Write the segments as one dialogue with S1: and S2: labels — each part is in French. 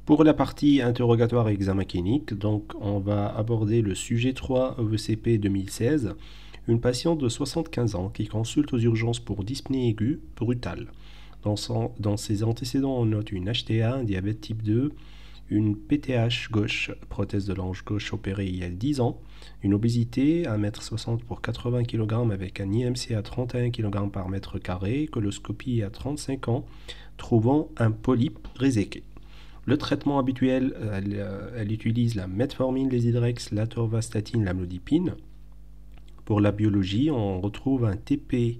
S1: Pour la partie interrogatoire et examen clinique, donc on va aborder le sujet 3 EVCP 2016, une patiente de 75 ans qui consulte aux urgences pour dyspnée aiguë brutale. Dans ses antécédents, on note une HTA, un diabète type 2, une PTH gauche, prothèse de l'ange gauche opérée il y a 10 ans, une obésité, 1,60 m pour 80 kg avec un IMC à 31 kg par mètre carré, coloscopie à 35 ans, trouvant un polype réséqué. Le traitement habituel, elle utilise la metformine, les Hydrex, l'atorvastatine, l'amlodipine. Pour la biologie, on retrouve un TP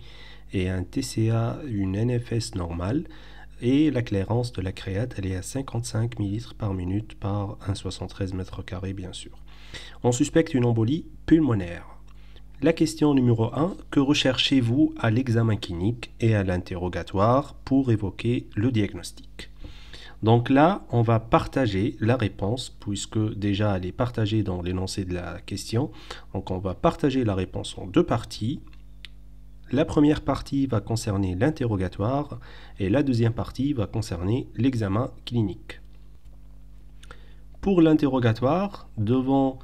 S1: et un TCA, une NFS normale, et la clairance de la créate, elle est à 55 ml par minute par 1,73 m², bien sûr. On suspecte une embolie pulmonaire. La question numéro 1, que recherchez-vous à l'examen clinique et à l'interrogatoire pour évoquer le diagnostic? Donc là, on va partager la réponse, puisque déjà elle est partagée dans l'énoncé de la question. Donc on va partager la réponse en deux parties. La première partie va concerner l'interrogatoire et la deuxième partie va concerner l'examen clinique. Pour l'interrogatoire, devant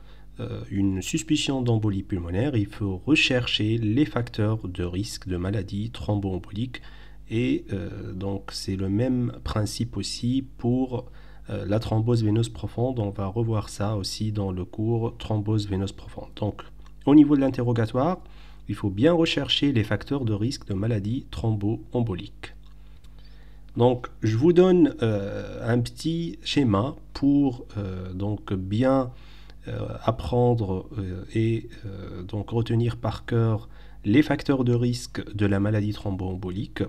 S1: une suspicion d'embolie pulmonaire, il faut rechercher les facteurs de risque de maladie thromboembolique. Et donc c'est le même principe aussi pour la thrombose veineuse profonde. On va revoir ça aussi dans le cours thrombose veineuse profonde. Donc au niveau de l'interrogatoire, il faut bien rechercher les facteurs de risque de maladie thromboembolique. Donc je vous donne un petit schéma pour donc bien apprendre et donc retenir par cœur les facteurs de risque de la maladie thromboembolique.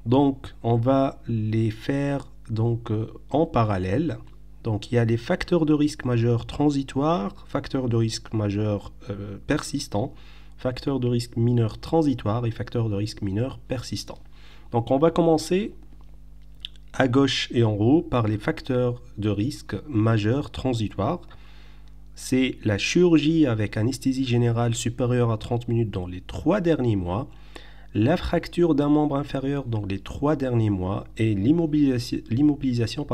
S1: Donc on va les faire donc en parallèle. Donc il y a les facteurs de risque majeurs transitoires, facteurs de risque majeurs persistants, facteurs de risque mineurs transitoires et facteurs de risque mineurs persistants. Donc on va commencer à gauche et en haut par les facteurs de risque majeurs transitoires. C'est la chirurgie avec anesthésie générale supérieure à 30 minutes dans les 3 derniers mois, la fracture d'un membre inférieur dans les 3 derniers mois et l'immobilisation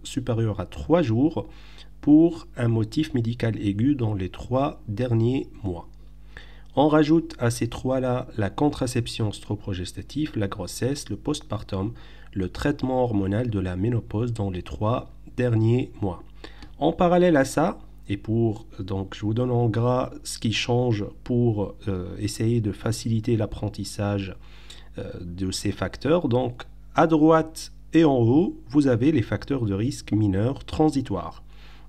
S1: supérieure à 3 jours pour un motif médical aigu dans les 3 derniers mois. On rajoute à ces trois-là la contraception stroprogestative, la grossesse, le postpartum, le traitement hormonal de la ménopause dans les 3 derniers mois. En parallèle à ça, et donc je vous donne en gras ce qui change pour essayer de faciliter l'apprentissage de ces facteurs. Donc à droite et en haut, vous avez les facteurs de risque mineurs transitoires.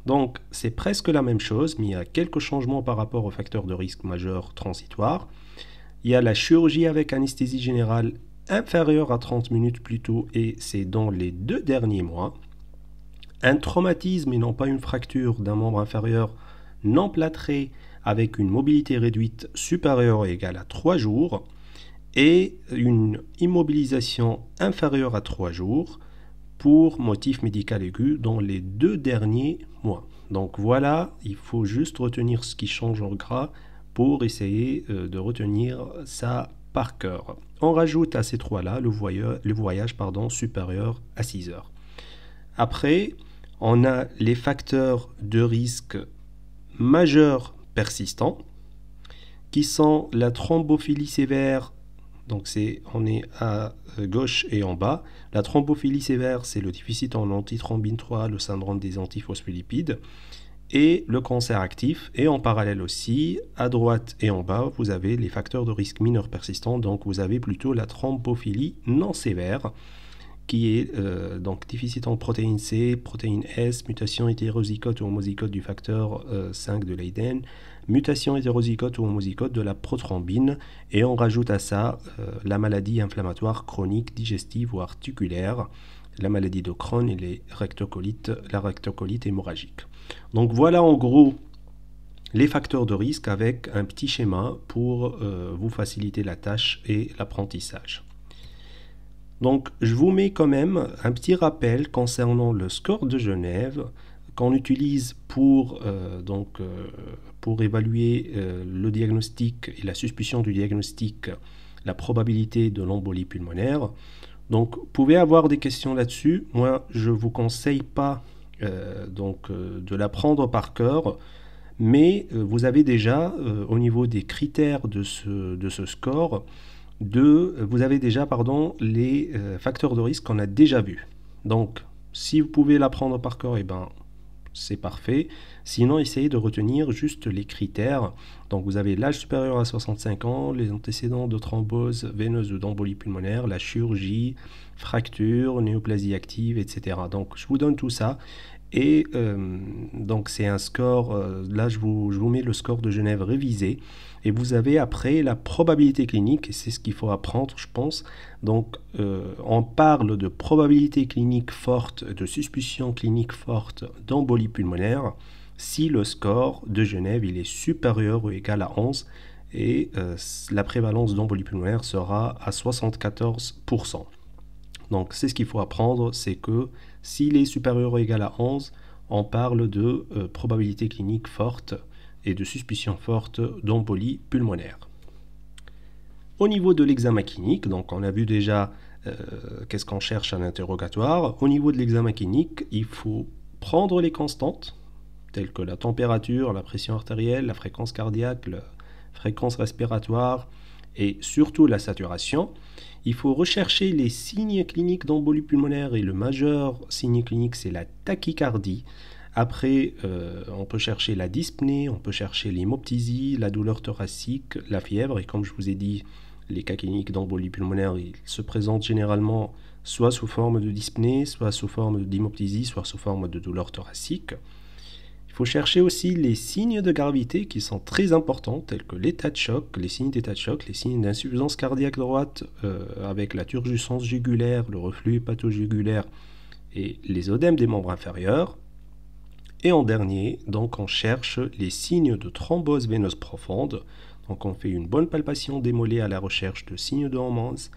S1: Donc c'est presque la même chose, mais il y a quelques changements par rapport aux facteurs de risque majeurs transitoires. Il y a la chirurgie avec anesthésie générale inférieure à 30 minutes plus tôt, et c'est dans les 2 derniers mois. Un traumatisme et non pas une fracture d'un membre inférieur non plâtré avec une mobilité réduite supérieure ou égale à 3 jours et une immobilisation inférieure à 3 jours pour motif médical aigu dans les 2 derniers mois. Donc voilà, il faut juste retenir ce qui change en gras pour essayer de retenir ça par cœur. On rajoute à ces trois-là le voyage supérieur à 6 heures. Après, on a les facteurs de risque majeurs persistants qui sont la thrombophilie sévère. Donc on est à gauche et en bas. La thrombophilie sévère, c'est le déficit en antithrombine 3, le syndrome des antiphospholipides et le cancer actif. Et en parallèle aussi, à droite et en bas, vous avez les facteurs de risque mineurs persistants. Donc vous avez plutôt la thrombophilie non sévère qui est donc déficit en protéine C, protéine S, mutation hétérozygote ou homozygote du facteur 5 de Leiden, mutation hétérozygote ou homozygote de la prothrombine, et on rajoute à ça la maladie inflammatoire chronique, digestive ou articulaire, la maladie de Crohn et la rectocolite hémorragique. Donc voilà en gros les facteurs de risque avec un petit schéma pour vous faciliter la tâche et l'apprentissage. Donc je vous mets quand même un petit rappel concernant le score de Genève qu'on utilise pour évaluer le diagnostic et la suspicion du diagnostic, la probabilité de l'embolie pulmonaire. Donc vous pouvez avoir des questions là-dessus. Moi je ne vous conseille pas de l'apprendre par cœur, mais vous avez déjà, au niveau des critères de ce score, vous avez déjà les facteurs de risque qu'on a déjà vus. Donc, si vous pouvez l'apprendre par cœur, eh ben, c'est parfait. Sinon, essayez de retenir juste les critères. Donc, vous avez l'âge supérieur à 65 ans, les antécédents de thrombose veineuse ou d'embolie pulmonaire, la chirurgie, fracture, néoplasie active, etc. Donc, je vous donne tout ça. Et donc, c'est un score. Là, je vous mets le score de Genève révisé. Et vous avez après la probabilité clinique, et c'est ce qu'il faut apprendre, je pense. Donc, on parle de probabilité clinique forte, de suspicion clinique forte d'embolie pulmonaire, si le score de Genève il est supérieur ou égal à 11, et la prévalence d'embolie pulmonaire sera à 74%. Donc, c'est ce qu'il faut apprendre, c'est que s'il est supérieur ou égal à 11, on parle de probabilité clinique forte et de suspicion forte d'embolie pulmonaire. Au niveau de l'examen clinique, donc on a vu déjà qu'est-ce qu'on cherche à l'interrogatoire. Au niveau de l'examen clinique, il faut prendre les constantes, telles que la température, la pression artérielle, la fréquence cardiaque, la fréquence respiratoire et surtout la saturation. Il faut rechercher les signes cliniques d'embolie pulmonaire et le majeur signe clinique, c'est la tachycardie. Après, on peut chercher la dyspnée, on peut chercher l'hémoptysie, la douleur thoracique, la fièvre. Et comme je vous ai dit, les cas cliniques d'embolie pulmonaire, ils se présentent généralement soit sous forme de dyspnée, soit sous forme d'hémoptysie, soit sous forme de douleur thoracique. Il faut chercher aussi les signes de gravité qui sont très importants, tels que l'état de choc, les signes d'état de choc, les signes d'insuffisance cardiaque droite avec la turgescence jugulaire, le reflux hépatojugulaire et les œdèmes des membres inférieurs. Et en dernier, donc on cherche les signes de thrombose veineuse profonde. Donc on fait une bonne palpation des mollets à la recherche de signes de Homans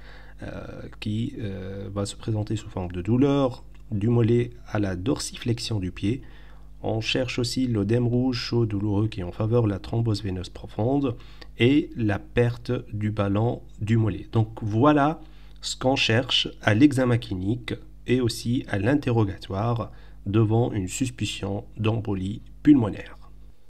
S1: qui va se présenter sous forme de douleur du mollet à la dorsiflexion du pied. On cherche aussi l'œdème rouge chaud douloureux qui est en faveur de la thrombose veineuse profonde et la perte du ballon du mollet. Donc voilà ce qu'on cherche à l'examen clinique et aussi à l'interrogatoire devant une suspicion d'embolie pulmonaire.